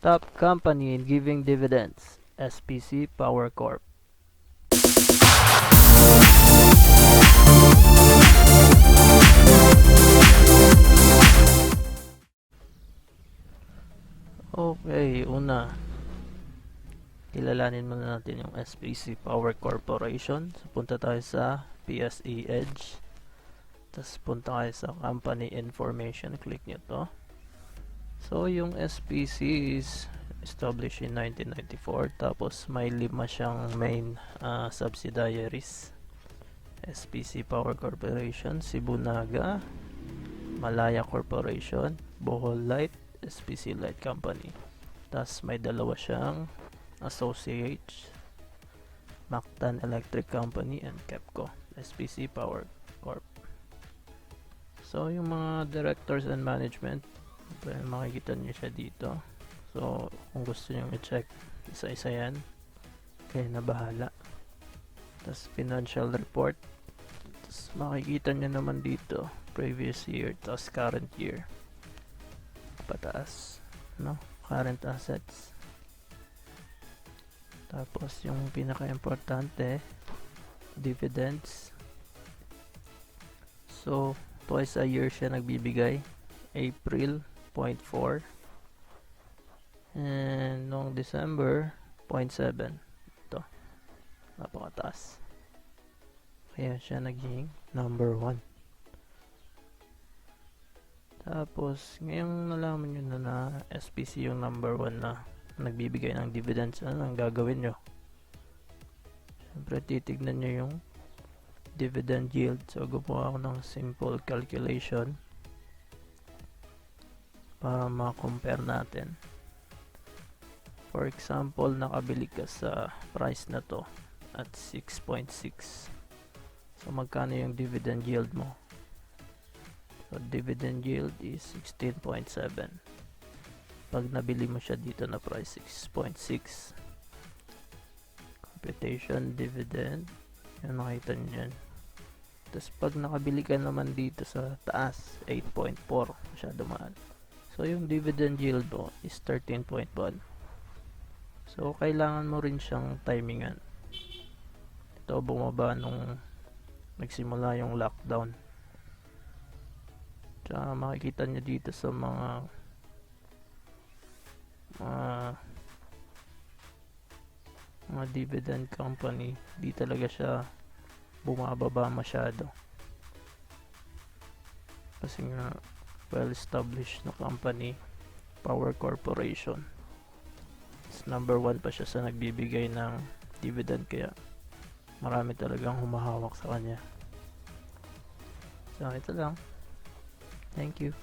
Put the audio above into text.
Top company in giving dividends, SPC Power Corp. Okay, una, kilalanin muna natin yung SPC Power Corporation. So, punta tayo sa PSE Edge. Tapos punta tayo sa company information. Click nyo to. So, yung SPC is established in 1994. Tapos, may 5 siyang main subsidiaries. SPC Power Corporation, Cebu Naga, Malaya Corporation, Bohol Light, SPC Light Company. Tapos may 2 siyang associates, Mactan Electric Company and Kepco, SPC Power Corp. So yung mga directors and management, makikita niyo siya dito. So kung gusto niyo i-check isa-isa yan, kayo na bahala. Tapos financial report, tapos makikita niyo naman dito previous year, tapos current year pataas, no? Current assets. Tapos yung pinaka-importante, dividends. So twice a year siya nagbibigay, April 0.4 and noong December 0.7. Ito, napakataas, kaya siya naging number 1. Tapos, ngayong nalaman nyo na SPC yung number 1 na nagbibigay ng dividends, ano ang gagawin nyo? Siyempre, titignan nyo yung dividend yield. So, gumawa ako ng simple calculation para ma-compare natin. For example, nakabili ka sa price na to at 6.6. So, magkano yung dividend yield mo? So, dividend yield is 16.7. Pag nabili mo siya dito na price 6.6. Computation, dividend. Yan, makita nyo yan. Tapos, pag nakabili ka naman dito sa taas, 8.4. Masyado mahal. So, yung dividend yield mo is 13.1. So, kailangan mo rin siyang timingan. Ito, bumaba nung nagsimula yung lockdown. Tsaka makikita nyo dito sa mga dividend company, di talaga siya bumababa masyado. Kasi nga, well established na company, Power Corporation. It's number 1 pa siya sa nagbibigay ng dividend, kaya marami talagang humahawak sa kanya. So, ito lang. Thank you.